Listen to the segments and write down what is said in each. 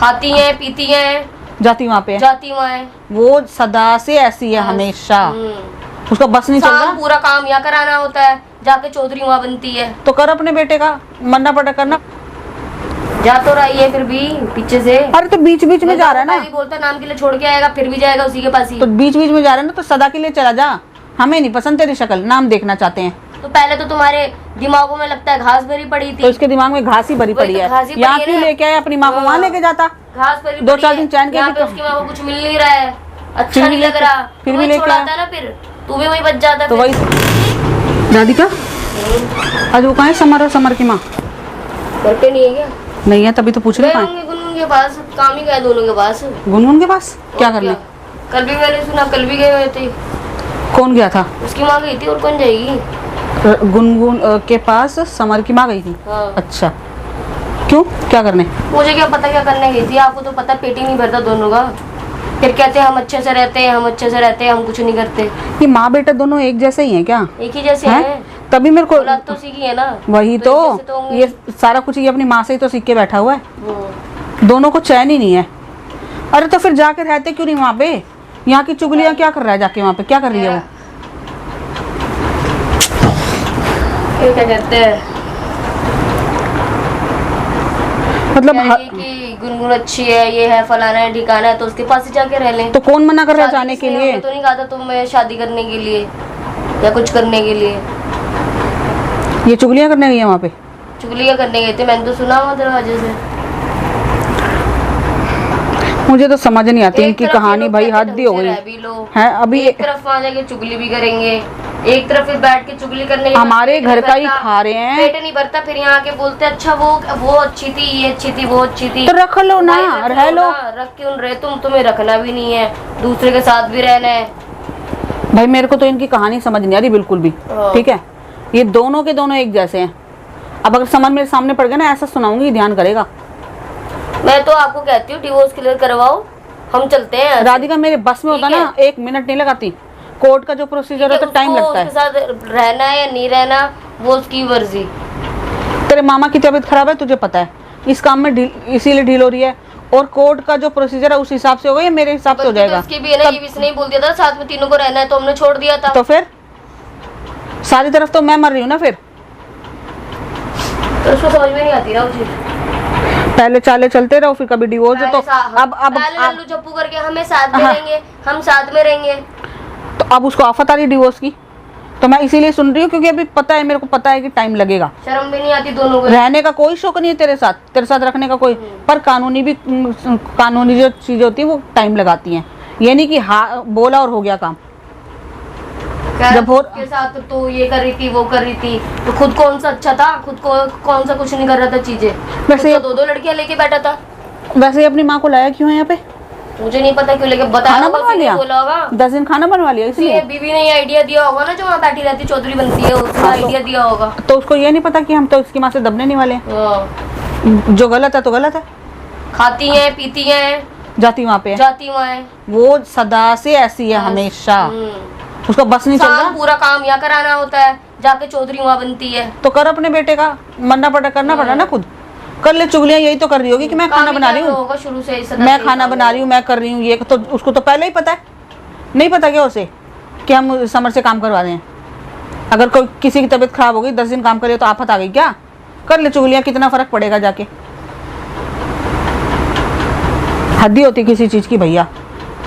खाती हैं, पीती हैं, जाती वहाँ पे है, जाती वहाँ है। वो सदा से ऐसी है, हमेशा। उसका बस नहीं चल रहा। पूरा काम यहाँ कराना होता है, जाके चौधरी वहाँ बनती है। तो कर अपने बेटे का, मरना पड़ा करना। जा तो रही है फिर भी पीछे से। अरे तो बीच बीच में जा रहा है ना, बोलता नाम के लिए छोड़ के आएगा, फिर भी जाएगा उसी के पास ही। तो बीच बीच में जा रहा है ना, तो सदा के लिए चला जा। हमें नहीं पसंद तेरी शक्ल, नाम देखना चाहते हैं। तो पहले तो तुम्हारे दिमागों में लगता है घास भरी पड़ी थी। तो इसके दिमाग में घास ही भरी पड़ी है। यहाँ क्यों लेके आए, अपनी माँ को वहाँ लेके जाता। घास भरी 2-4 दिन चैन के भी उसकी माँ को कुछ मिल नहीं रहा है, अच्छा नहीं लग रहा, फिर भी लेके आया ना, फिर तू भी वही बच जाता। तो वही राधिका, आज वो कहाँ है समर और समर की माँ? घर पे नहीं है क्या? नहीं है, तभी तो पूछ रही। गुनगुन के पास काम ही गए दोनों के पास। गुनगुन के पास क्या करने? कल भी मैंने सुना, कल भी गए हुए थे। कौन गया था? उसकी माँ गई थी, और कौन जाएगी? गुनगुन के पास समर की माँ गई थी। हाँ। अच्छा, क्यों, क्या करने? मुझे क्या पता क्या करने गई थी, आपको तो पता, पेट ही नहीं भरता दोनों का। फिर कहते हैं हम अच्छे से रहते हैं, हम अच्छे से रहते हैं, हम कुछ नहीं करते। ये माँ बेटा दोनों एक जैसे ही हैं क्या? एक ही जैसे हैं। तभी मेरे को औलाद तो सीखी है ना। वही तो ये सारा कुछ ये अपनी माँ से ही तो सीख के बैठा हुआ है। दोनों को चैन ही नहीं है। अरे तो फिर जाके रहते क्यों नहीं वहाँ पे? यहाँ की चुगलियाँ क्या कर रहा है जाके वहाँ पे, क्या कर रही है वो? क्या कहते हैं, मतलब कि गुनगुन अच्छी है, ये है, फलाना है, ठिकाना है, तो उसके पास ही जाके रह लें। तो कौन मना कर रहा है जाने के लिए? तो नहीं कहा था तुम्हें शादी करने के लिए या कुछ करने के लिए। ये चुगलियाँ करने गई है वहाँ पे? चुगलियाँ करने गए थे, मैंने तो सुना वहाँ दरवाजे से। मुझे तो समझ नहीं आती इनकी कहानी, भाई हद ही हो गई है। अभी एक तरफ वहाँ जाके चुगली भी करेंगे, एक तरफ फिर बैठ के चुगली करने के हमारे घर का ही खा रहे हैं, पेट नहीं भरता, फिर यहाँ आके बोलते अच्छा वो अच्छी थी, ये अच्छी थी, वो अच्छी थी। तो रख लो ना, रह लो। रख क्यों रहे तुम्हें रखना भी नहीं है, दूसरे के साथ भी रहना है। भाई मेरे को तो इनकी कहानी समझ नहीं आ रही बिल्कुल भी। ठीक है, ये दोनों के दोनों एक जैसे हैं। अब अगर समझ मेरे सामने पड़ गया ना, ऐसा सुनाऊंगी, ध्यान करेगा। मैं तो आपको कहती हूँ डिवोर्स क्लियर करवाओ, हम चलते हैं। राधिका मेरे बस में होता ना, 1 मिनट नहीं लगाती। कोर्ट का जो प्रोसीजर होता है टाइम लगता है। उसके साथ रहना है या नहीं रहना वो उसकी मर्जी। तेरे मामा की तबीयत खराब है, तुझे पता है, इस काम में इसीलिए ढील हो रही है। और कोर्ट का जो प्रोसीजर है उस हिसाब से होगा या मेरे हिसाब से हो जाएगा? उसकी भी है ना, ये भी इसने बोल दिया था साथ में तीनों को रहना है, तो हमने छोड़ दिया था। तो फिर सारी तरफ तो मैं मर रही हूँ ना फिर। तो उसको समझ में नहीं आती ना मुझे। पहले चाले चलते रहो, फिर कभी डिवोर्स हो तो अब लल्लू चप्पू करके हमें साथ में रहेंगे, हम साथ में रहेंगे। तो अब उसको आफत आ रही डिवोर्स की, तो मैं इसीलिए सुन रही हूँ क्योंकि अभी पता है, मेरे को पता है कि टाइम लगेगा। शर्म भी नहीं आती दोनों को? रहने का कोई शौक नहीं है तेरे साथ रखने का कोई, पर कानूनी जो चीजें होती है वो टाइम लगाती हैं। ये नहीं कि हाँ बोला और हो गया काम। जब के साथ तो ये कर रही थी, वो कर रही थी, तो खुद कौन सा अच्छा था, खुद को कौन सा कुछ नहीं कर रहा था चीजें। वैसे 2 लड़कियां लेके बैठा था। वैसे अपनी माँ को लाया क्यों है यहाँ पे? मुझे नहीं पता क्यों लेके, बताया बनवा लिया, बोला होगा 10 दिन खाना बनवा लिया इसलिए। बीवी ने आइडिया दिया होगा ना, जो वहाँ बैठी रहती चौधरी बनती है, उसका आइडिया दिया होगा। तो उसको ये नहीं पता कि हम तो इसकी माँ से दबने नहीं वाले हैं। जो गलत है तो गलत है। खाती हैं, पीती हैं, जाती वहाँ पे, जाती वहाँ है। वो सदा से ऐसी है, हमेशा। उसका बस नहीं चल रहा। पूरा काम यहाँ कराना होता है, जाके चौधरी वहाँ बनती है। तो कर अपने बेटे का, मरना पड़ा करना पड़ा ना, खुद कर ले। चुगलियाँ यही तो कर रही होगी कि मैं खाना बना रही हूँ, शुरू से मैं खाना बना रही हूँ, मैं कर रही हूँ ये। तो उसको तो पहले ही पता है, नहीं पता क्या उसे कि हम समर से काम करवा रहे हैं। अगर कोई किसी की तबीयत खराब हो गई, 10 दिन काम करे तो आफत आ गई क्या? कर ले चुगलियाँ, कितना फर्क पड़ेगा जाके। हद ही होती किसी चीज की भैया।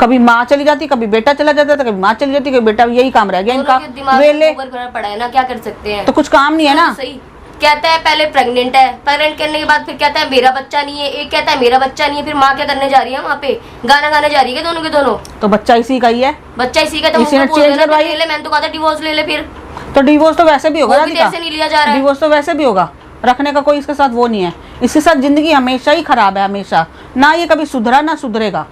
कभी माँ चली जाती, कभी बेटा चला जाता था, कभी माँ चली जाती, कभी बेटा। यही काम रह गया इनका। वेले पड़ा है ना, क्या कर सकते हैं? तो कुछ काम नहीं है ना। सही कहता है, पहले प्रेग्नेंट है, प्रेग्नेंट करने के बाद फिर कहता है मेरा बच्चा नहीं है, एक कहता है मेरा बच्चा नहीं है, फिर माँ क्या करने जा रही है वहाँ पे? गाना गाने जा रही है दोनों के दोनों। तो बच्चा इसी का ही है, बच्चा इसी का। तो मैंने तो कहा था डिवोर्स ले ले फिर। तो डिवोर्स तो वैसे भी होगा, नहीं लिया जा रहा है। डिवोर्स तो वैसे भी होगा, रखने का कोई इसके साथ वो नहीं है। इसके साथ जिंदगी हमेशा ही खराब है, हमेशा। ना ये कभी सुधरा ना सुधरेगा।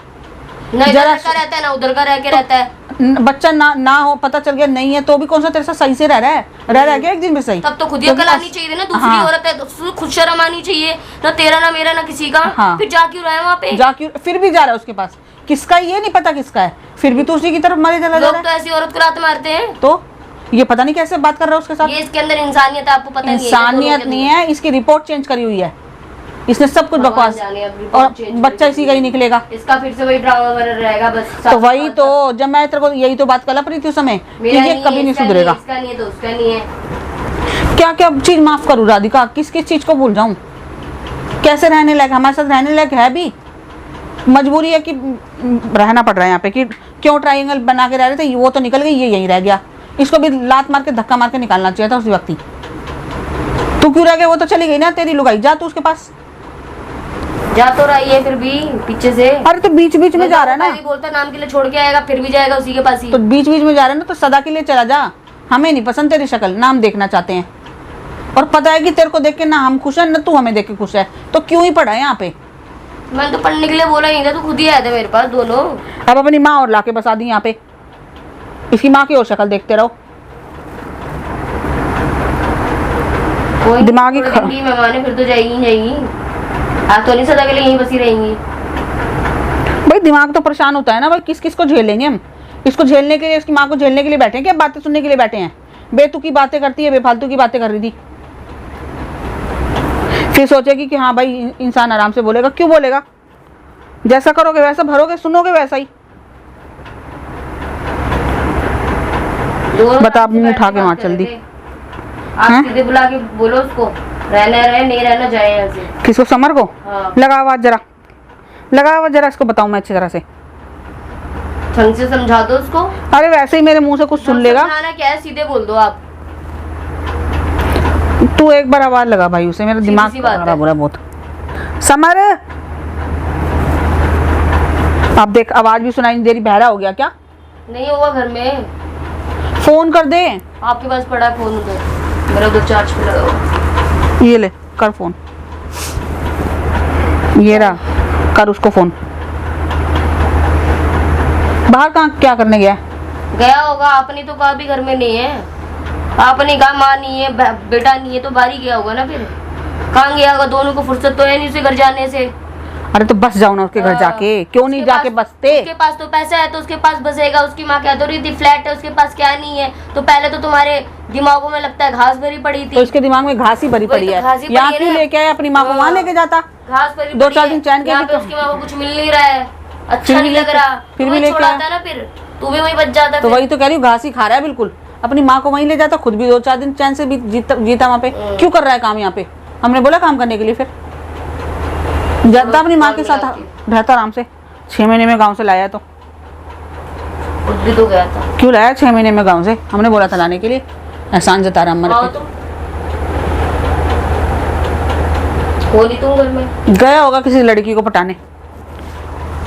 जरा रहता है ना उधर का रह के रहता है। बच्चा ना हो, पता चल गया नहीं है तो भी कौन सा तेरे साथ सही से रह रहा है? रह गया एक दिन में सही। तब तो खुद ही अकल आनी चाहिए ना, दूसरी औरत है तो खुद शर्म आनी चाहिए ना, तेरा ना मेरा ना किसी का। फिर जा क्यों रहा है वहाँ पे? फिर भी जा रहा है उसके पास, किसका ये नहीं पता किसका है, फिर भी तो उसी की तरफ मारे चला जा रहा है। लोग तो ऐसी औरत को लात मारते हैं। तो ये पता नहीं कैसे बात कर रहा है उसके साथ। ये इसके अंदर इंसानियत है, आपको पता नहीं है? इंसानियत नहीं है, इसकी रिपोर्ट चेंज करी हुई है। इसने सब कुछ भगवान बकवास, जाने अब और report change बच्चा इसी का ही निकलेगा। इसका फिर से वही ड्रामा बना रहेगा बस। तो वही तो, जब मैं तेरे को यही तो बात कल रही थी उस समय कि मेरा ये नहीं कभी है, नहीं इसका सुधरेगा। इसका नहीं है तो उसका नहीं है। क्या क्या चीज माफ करूँ राधिका, किस किस चीज को भूल जाऊं? कैसे रहने लायक, हमारे साथ रहने लायक है भी? मजबूरी है कि रहना पड़ रहा है यहाँ पे, कि क्यों ट्रायंगल बना के रह रहे थे, वो तो निकल गई, ये यहीं रह गया। इसको भी लात मार के धक्का मार के निकालना चाहिए था उसी वक्त ही। तू क्यों रह गया? वो तो चली गई ना तेरी लुगाई, जा तू उसके पास। जा तो रही है फिर भी पीछे से। अरे तो बीच बीच में जा रहा है ना, बोलता नाम के लिए छोड़ के आएगा, फिर भी जाएगा उसी के पास ही। तो बीच बीच में जा रहा है ना, तो सदा के लिए चला जा। हमें नहीं पसंद तेरी शक्ल, ना हम देखना चाहते हैं। और पता है कि तेरे को देख के ना हम खुश हैं ना तू हमें देख के खुश है, तो क्यों ही पड़ा है यहाँ पे? मैंने तो पढ़ने के लिए बोला ही था, तू खुद ही आया था मेरे पास दोनों। अब अपनी माँ और लाके बसा दी यहाँ पे, इसकी माँ की और शक्ल देखते रहो। कोई दिमागी मेहमान है, फिर तो जाएगी ही जाएगी। आज तो नहीं सदा के लिए यहीं बसी रहेंगी। भाई दिमाग तो परेशान होता है ना भाई, किस किस को झेल लेंगे हम? इसको झेलने के लिए, इसकी माँ को झेलने के लिए बैठे हैं क्या? बातें सुनने के लिए बैठे हैं? बेतुकी बातें करती है, बेफालतू की बातें कर रही थी। फिर सोचेगी कि हाँ भाई इंसान आराम से बोलेगा। क्यों बोलेगा? जैसा करोगे वैसा भरोगे, सुनोगे वैसा ही। बता, मुंह उठा के वहां चल दी। आप सीधे बुला के बोलो उसको, रहना रहे, नहीं रहना जाए यहाँ से। किसको? समर को? हाँ। लगा आवाज जरा, लगा आवाज जरा, इसको बताऊं मैं अच्छी तरह से। ढंग से समझा दो उसको। अरे वैसे ही मेरे मुंह से कुछ सुन लेगा। समझाना क्या है, सीधे बोल दो आप। तू एक बार आवाज लगा भाई उसे, मेरा दिमाग खराब हो रहा है बहुत। समर, अब देख आवाज भी सुनाई नहीं दे रही, बहरा हो गया क्या? नहीं होगा घर में। फोन कर दे। आपके पास पड़ा है फोन, उधर मेरा उधर चार्ज पे लगा हुआ। ये ले कर फोन, ये रहा, कर उसको फोन। बाहर कहाँ क्या करने गया? गया होगा, आपने तो कहा भी घर में नहीं है। आपने कहा माँ नहीं है, बेटा नहीं है, तो बाहर ही गया होगा ना। फिर कहाँ गया होगा? दोनों को फुर्सत तो है नहीं उसे घर जाने से। अरे तो बस जाओ ना उसके घर जाके, क्यों नहीं जाके बसते? उसके पास तो पैसा है तो उसके पास बसेगा। उसकी माँ कह तो रही थी फ्लैट है, उसके पास क्या नहीं है। तो पहले तो तुम्हारे दिमागों में लगता है घास भरी पड़ी थी। तो इसके दिमाग में घास ही भरी पड़ी है। यहाँ क्यों लेके आया? अपनी माँ को वहाँ लेके जाता। घास भरी 2-4 दिन चैन के भी। उसकी माँ को कुछ मिल नहीं रहा है, अच्छा नहीं लग रहा, फिर भी लेके आया ना। फिर तू भी वहीं बच जाता। तो वही तो कह रही हूँ, घास ही खा रहा है बिल्कुल। अपनी माँ को वहीं ले जाता, खुद भी 2-4 दिन चैन से भी जीता वहाँ पे। क्यों कर रहा है काम यहाँ पे? हमने बोला काम करने के लिए? फिर जाता अपनी माँ के साथ, रहता आराम से। 6 महीने में गाँव से लाया तो भी तो गया था। क्यों लाया 6 महीने में गाँव से? हमने बोला था लाने के लिए। एहसान जता रहा मर पे। होली तुम घर में गया होगा किसी लड़की को पटाने।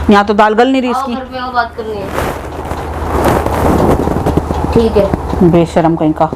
यहाँ तो दाल गल नहीं रही इसकी। घर में आओ, बात करनी है। ठीक है। बेशरम कहीं का।